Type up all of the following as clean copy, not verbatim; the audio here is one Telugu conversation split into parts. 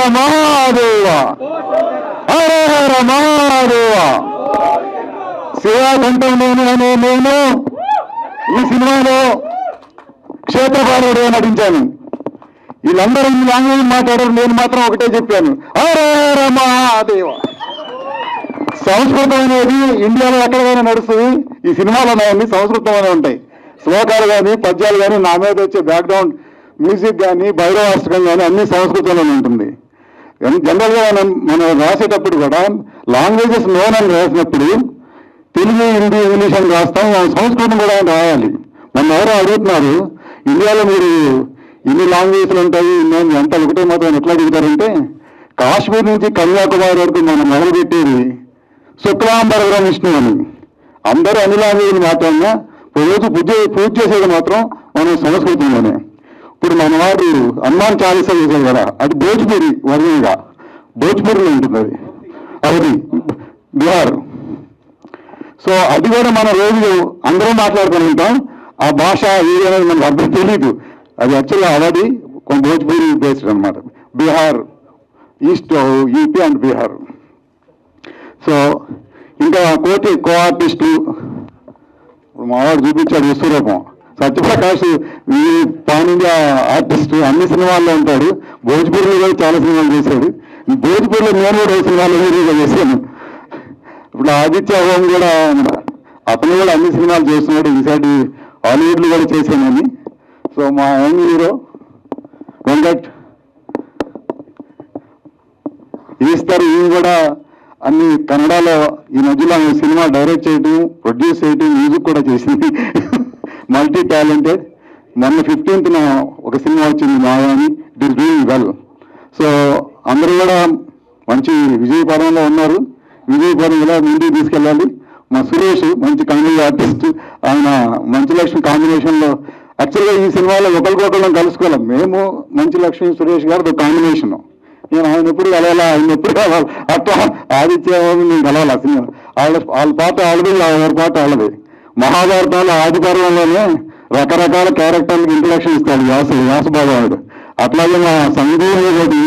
హర మహాదేవ, హర హర మహాదేవ. శివాకంఠంలోనే నేను ఈ సినిమాలో క్షేత్రపాలుడిగా నటించాను. వీళ్ళందరూ ఈ లాంగ్వేజ్ మాట్లాడారు, నేను మాత్రం ఒకటే చెప్పాను, హర హర మహాదేవ. సంస్కృతం అనేది ఇండియాలో ఎక్కడికైనా నడుస్తుంది. ఈ సినిమాలో అన్ని సంస్కృతంలోనే ఉంటాయి. శ్లోకాలు కానీ పద్యాలు కానీ నా మీద వచ్చే బ్యాక్గ్రౌండ్ మ్యూజిక్ కానీ భైరవాష్టకం కానీ అన్ని సంస్కృతంలోనే ఉంటుంది. జనరల్గా మనం రాసేటప్పుడు కూడా లాంగ్వేజెస్ నోన్ అని రాసినప్పుడు తెలుగు, హిందీ, ఇంగ్లీష్ అని రాస్తాం. సంస్కృతం కూడా రాయాలి. మన ఎవరో అడుగుతున్నారు, ఇండియాలో మీరు ఇన్ని లాంగ్వేజ్లు ఉంటాయి, నేను ఎంత ఒకటే మాత్రం ఎట్లా అడుగుతారంటే, కాశ్మీర్ నుంచి కన్యాకుమారి వరకు మనం మొదలుపెట్టేది శుక్లాంబరవరం విష్ణు అని. అందరూ అన్ని లాంగ్వేజ్లు మాట్లాడినా రోజు పూజ చేసేది మాత్రం మనం సంస్కృతంలోనే. ఇప్పుడు మన వాడు హనుమాన్ చాలీసా చేసేది కదా, అది భోజ్పూరి వర్గంగా భోజ్పూరిలో ఉంటుంది. అది బీహార్. సో అది కూడా మన రోజు అందరం మాట్లాడుతూ ఉంటాం. ఆ భాష ఏది అనేది మనకు అర్థం తెలియదు. అది యాక్చువల్గా అవధి భోజ్పూరి బేస్డ్ అనమాట. Bihar, east UP and Bihar. So ఇంకా కో ఆర్టిస్టులు మావాడు చూపించాడు విశ్వరూపం. సత్యప్రకాష్ ఈ పాన్ ఇండియా ఆర్టిస్ట్, అన్ని సినిమాల్లో ఉంటాడు. భోజ్పూరిలో కూడా చాలా సినిమాలు చేశాడు. భోజ్పూరిలో నేను కూడా సినిమాలు హీరోగా చేశాను. ఇప్పుడు ఆదిత్య హోమ్ కూడా అతను కూడా అన్ని సినిమాలు చేస్తున్నాడు. ఈసారి హాలీవుడ్లో కూడా చేశానని. సో మా యంగ్ హీరో వెంకట్ ఈస్తారు. ఈయన కూడా అన్ని కన్నడలో ఈ మధ్యలో సినిమా డైరెక్ట్ చేయడం, ప్రొడ్యూస్ చేయడం, మ్యూజిక్ కూడా చేసింది. Multi talented. మొన్న 15th ఒక సినిమా వచ్చింది మాయాని. It is doing well. So అందరూ కూడా మంచి విజయపదంలో ఉన్నారు. విజయపదంలో ముందుకు తీసుకెళ్ళాలి. మా సురేష్ మంచి కామెడీ ఆర్టిస్ట్, ఆయన మంచి లక్ష్మి కాంబినేషన్లో. యాక్చువల్గా ఈ సినిమాలో ఒకరికొకళ్ళం కలుసుకోలేం. మేము మంచి లక్ష్మి సురేష్ గారు కాంబినేషన్. నేను ఆయన ఎప్పుడు కలవాలా, ఆయన ఎప్పుడు కలవాలి, అట్లా ఆదిత్య నేను కలవాలి. సినిమా వాళ్ళ పాట వాళ్ళది, ఎవరి పాట వాళ్ళది. మహాభారతాలు ఆది పర్వంలోనే రకరకాల క్యారెక్టర్లకు ఇంట్రడక్షన్ ఇస్తాడు వ్యాసభగవానుడు. అట్లాగే మా సంగీతం ఒకటి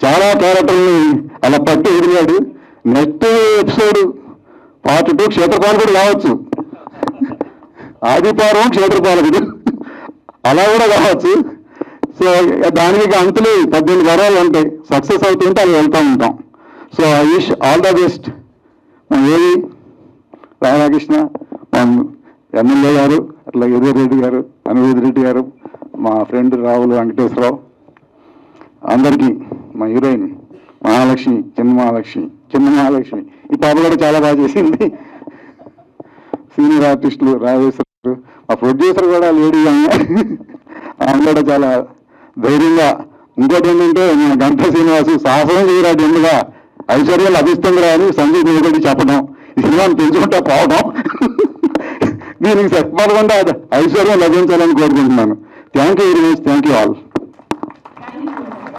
చాలా క్యారెక్టర్ని అలా పట్టి వదిలాడు. నెక్స్ట్ ఎపిసోడ్ పార్ట్ 2 క్షేత్రపాలకుడు కావచ్చు. ఆదిపర్వం క్షేత్రపాలకుడు అలా కూడా కావచ్చు. సో దానికి అంతులు 18 వరాలు ఉంటాయి. సక్సెస్ అవుతుంటే అవి వెళ్తూ ఉంటాం. So I wish all the best. మా ఏవి రాధాకృష్ణ, మా ఎమ్మెల్యే గారు, అట్లా యదువీర్ రెడ్డి గారు, అనువేద్ రెడ్డి గారు, మా ఫ్రెండ్ రావుల వెంకటేశ్వరరావు, అందరికీ, మా హీరోయిన్ మహాలక్ష్మి, చిన్న మహాలక్ష్మి. ఈ పాప కూడా చాలా బాగా చేసింది. సీనియర్ ఆర్టిస్టులు రాజేశ్వరు, మా ప్రొడ్యూసర్ కూడా లేడీ. ఆమె కూడా చాలా ధైర్యంగా. ఇంకోటి ఏంటంటే మన గంట శ్రీనివాసు సాహసం చేయరాడు ఎందుగా ఐశ్వర్యం లభిస్తుందిరా అని సంజయ్ దేవుడి చెప్పడం, ఈ సినిమాని పెంచుకుంటా పోవడం. దీనికి చెప్పకుండా ఐశ్వర్యం లభించాలని కోరుకుంటున్నాను. Thank you very much. Thank you all.